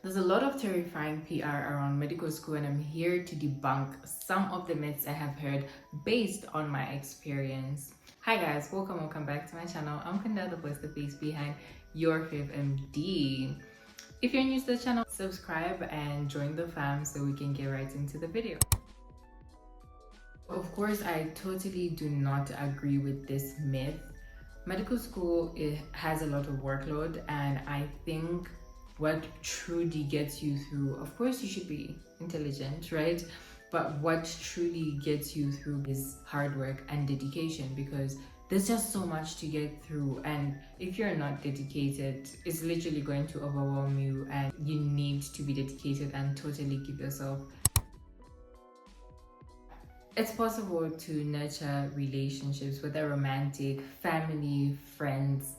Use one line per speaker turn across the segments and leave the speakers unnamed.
There's a lot of terrifying PR around medical school, and I'm here to debunk some of the myths I have heard based on my experience. Hi guys, welcome back to my channel. I'm Kunda, the voice, the face behind YourFavMD. If you're new to the channel, subscribe and join the fam so we can get right into the video. Of course, I totally do not agree with this myth. Medical school, it has a lot of workload, and I think what truly gets you through, of course you should be intelligent, right? But what truly gets you through is hard work and dedication, because there's just so much to get through, and if you're not dedicated, it's literally going to overwhelm you, and you need to be dedicated and totally give yourself. It's possible to nurture relationships, whether romantic, family, friends,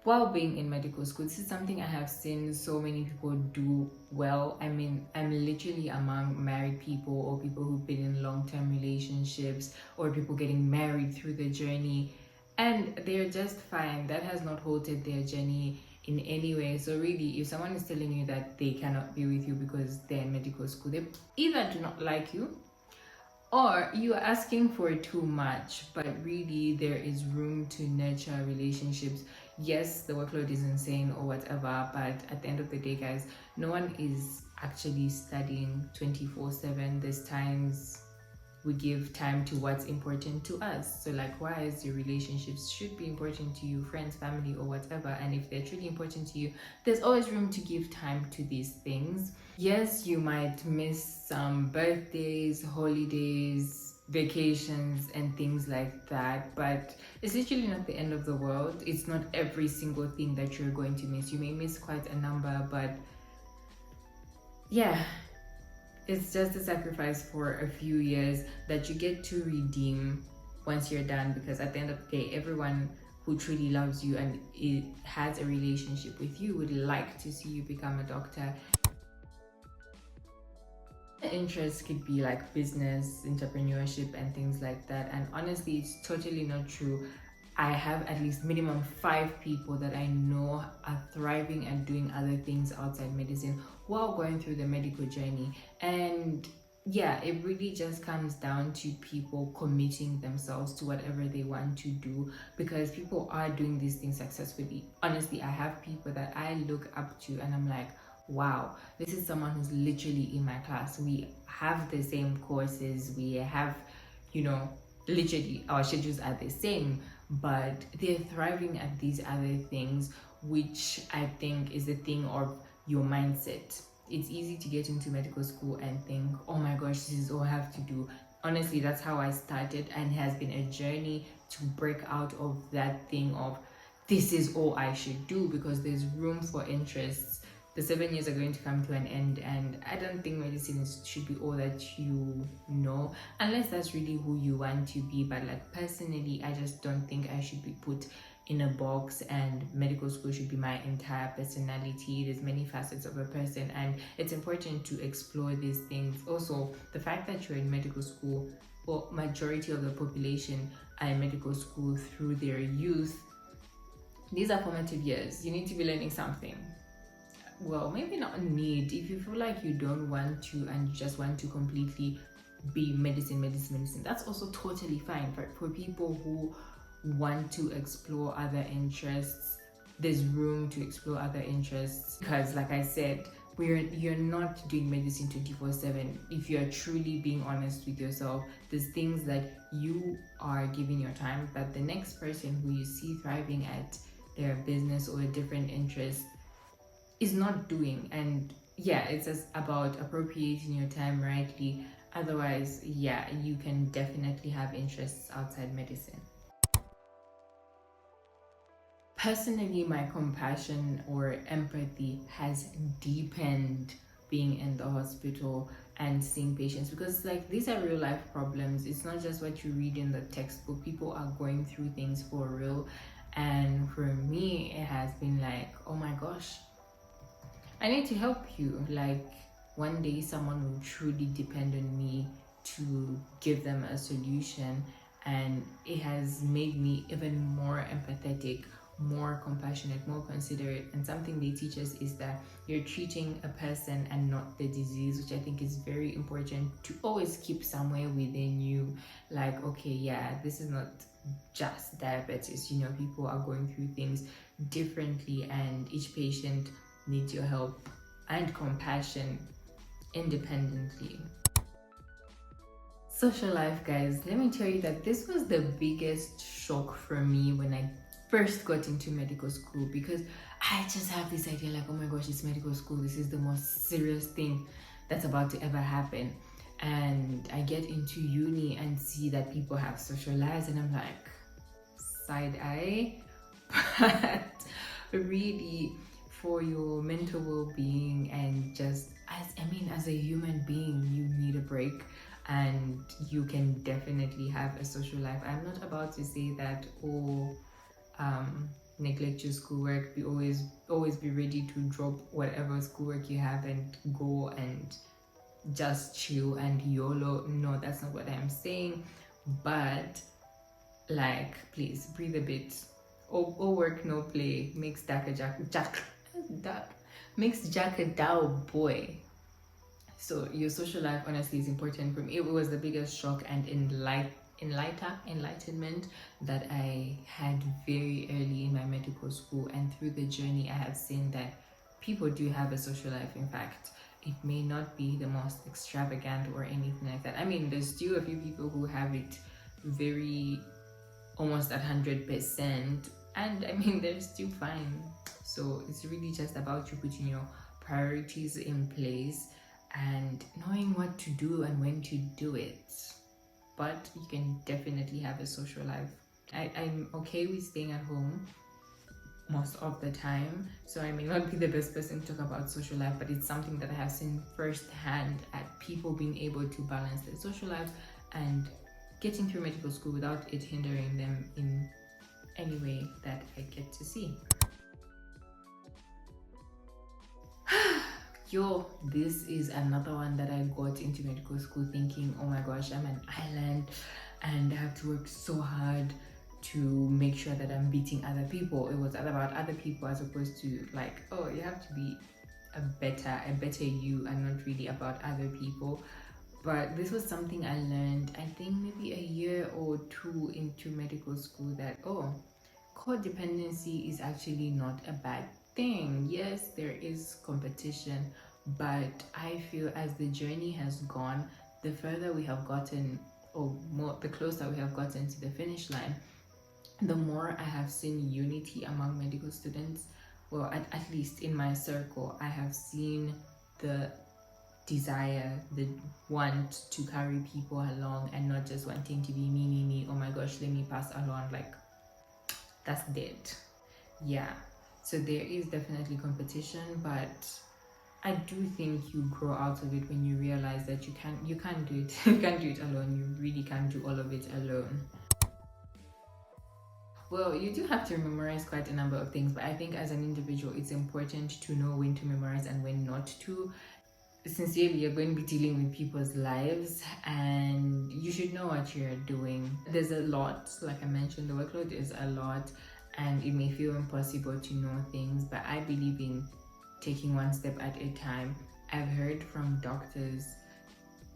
while being in medical school. This is something I have seen so many people do well. I mean, I'm literally among married people or people who've been in long-term relationships or people getting married through the journey, and they're just fine. That has not halted their journey in any way. So really, if someone is telling you that they cannot be with you because they're in medical school, they either do not like you or you're asking for too much. But really, there is room to nurture relationships. Yes, the workload is insane or whatever, but at the end of the day, guys, no one is actually studying 24/7. There's times we give time to what's important to us. So likewise, your relationships should be important to you, friends, family, or whatever. And if they're truly important to you, there's always room to give time to these things. Yes, you might miss some birthdays, holidays, vacations, and things like that, but it's literally not the end of the world. It's not every single thing that you're going to miss. You may miss quite a number, but yeah, it's just a sacrifice for a few years that you get to redeem once you're done, because at the end of the day, everyone who truly loves you and it has a relationship with you would like to see you become a doctor. Interests could be like business, entrepreneurship, and things like that, and honestly, it's totally not true. I have at least minimum 5 people that I know are thriving and doing other things outside medicine while going through the medical journey. And yeah, it really just comes down to people committing themselves to whatever they want to do, because people are doing these things successfully. Honestly, I have people that I look up to and I'm like, wow, this is someone who's literally in my class. We have the same courses, we have, literally our schedules are the same, but they're thriving at these other things, which I think is the thing of your mindset. It's easy to get into medical school and think, oh my gosh, this is all I have to do. Honestly, that's how I started, and it has been a journey to break out of that thing of this is all I should do, because there's room for interests. The 7 years are going to come to an end, and I don't think medicine should be all that you know, unless that's really who you want to be. But like personally, I just don't think I should be put in a box, and medical school should be my entire personality. There's many facets of a person, and it's important to explore these things. Also, the fact that you're in medical school, or majority of the population are in medical school through their youth, these are formative years. You need to be learning something. Well, maybe not need. If you feel like you don't want to and you just want to completely be medicine, that's also totally fine. But for people who want to explore other interests, there's room to explore other interests, because like I said, you're not doing medicine 24/7. If you're truly being honest with yourself, there's things that you are giving your time that the next person who you see thriving at their business or a different interest is not doing. And yeah, it's just about appropriating your time rightly. Otherwise, yeah, you can definitely have interests outside medicine. Personally, my compassion or empathy has deepened being in the hospital and seeing patients, because like these are real life problems. It's not just what you read in the textbook. People are going through things for real, and for me, it has been like, oh my gosh, I need to help you. Like one day someone will truly depend on me to give them a solution, and it has made me even more empathetic, more compassionate, more considerate. And something they teach us is that you're treating a person and not the disease, which I think is very important to always keep somewhere within you. Like, okay, yeah, this is not just diabetes, you know, people are going through things differently, and each patient needs your help and compassion independently. Social life, guys, let me tell you that this was the biggest shock for me when I first got into medical school, because I just have this idea like, oh my gosh, it's medical school, this is the most serious thing that's about to ever happen. And I get into uni and see that people have social lives, and I'm like, side eye. But really, for your mental well-being and just as a human being, you need a break, and you can definitely have a social life. I'm not about to say that neglect your schoolwork. Be always be ready to drop whatever schoolwork you have and go and just chill and YOLO. No, that's not what I'm saying. But like, please breathe a bit. All work no play makes makes Jack a dull boy. So your social life honestly is important for me. It was the biggest shock and enlightenment that I had very early in my medical school, and through the journey I have seen that people do have a social life. In fact, it may not be the most extravagant or anything like that. I mean, there's still a few people who have it very almost at 100%, and I mean, they're still fine. So it's really just about you putting your priorities in place and knowing what to do and when to do it. But you can definitely have a social life. I'm okay with staying at home most of the time, so I may not be the best person to talk about social life, but it's something that I have seen firsthand at people being able to balance their social lives and getting through medical school without it hindering them in any way that I get to see. Yo, this is another one that I got into medical school thinking, oh my gosh, I'm an island and I have to work so hard to make sure that I'm beating other people. It was all about other people as opposed to like, oh, you have to be a better you, and not really about other people. But this was something I learned, I think maybe a year or two into medical school, that codependency is actually not a bad thing. Yes, there is competition, but I feel as the journey has gone, the further we have gotten, or more, the closer we have gotten to the finish line, the more I have seen unity among medical students. Well, at least in my circle, I have seen the desire, the want to carry people along, and not just wanting to be me, oh my gosh, let me pass along. Like, that's dead. Yeah, so there is definitely competition, but I do think you grow out of it when you realize that you can't do it. You can't do it alone. You really can't do all of it alone. Well, you do have to memorize quite a number of things, but I think as an individual, it's important to know when to memorize and when not to. Sincerely, you're going to be dealing with people's lives, and you should know what you're doing. There's a lot, like I mentioned, the workload is a lot, and it may feel impossible to know things, but I believe in taking one step at a time. I've heard from doctors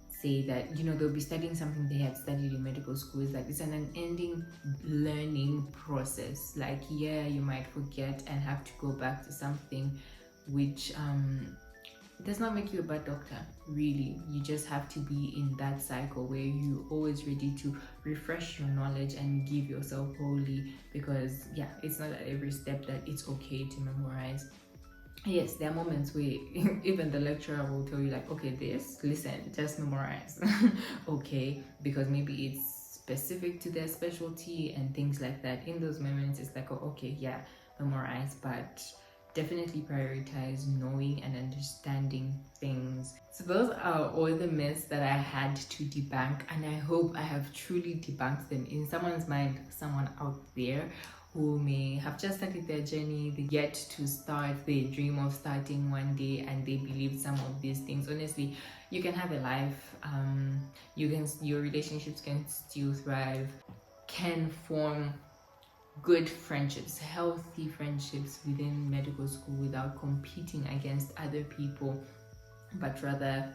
say that, they'll be studying something they had studied in medical school. It's like it's an unending learning process. Like, yeah, you might forget and have to go back to something, which does not make you a bad doctor, really. You just have to be in that cycle where you're always ready to refresh your knowledge and give yourself wholly, because yeah, it's not at every step that it's okay to memorize. Yes, there are moments where even the lecturer will tell you like, okay, listen, just memorize. Okay, because maybe it's specific to their specialty and things like that. In those moments, it's like, oh, okay, yeah, memorize, but definitely prioritize knowing and understanding things. So those are all the myths that I had to debunk, and I hope I have truly debunked them in someone's mind, someone out there who may have just started their journey, they yet to start, they dream of starting one day, and they believe some of these things. Honestly, you can have a life, your relationships can still thrive, can form good friendships, healthy friendships within medical school without competing against other people, but rather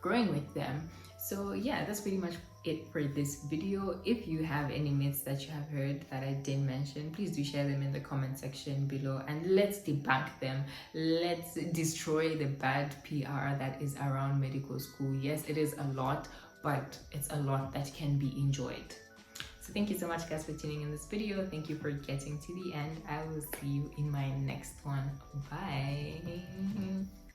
growing with them. So yeah, that's pretty much it for this video. If you have any myths that you have heard that I didn't mention, please do share them in the comment section below, and let's debunk them. Let's destroy the bad PR that is around medical school. Yes, it is a lot, but it's a lot that can be enjoyed. So thank you so much guys for tuning in this video. Thank you for getting to the end. I will see you in my next one. Bye.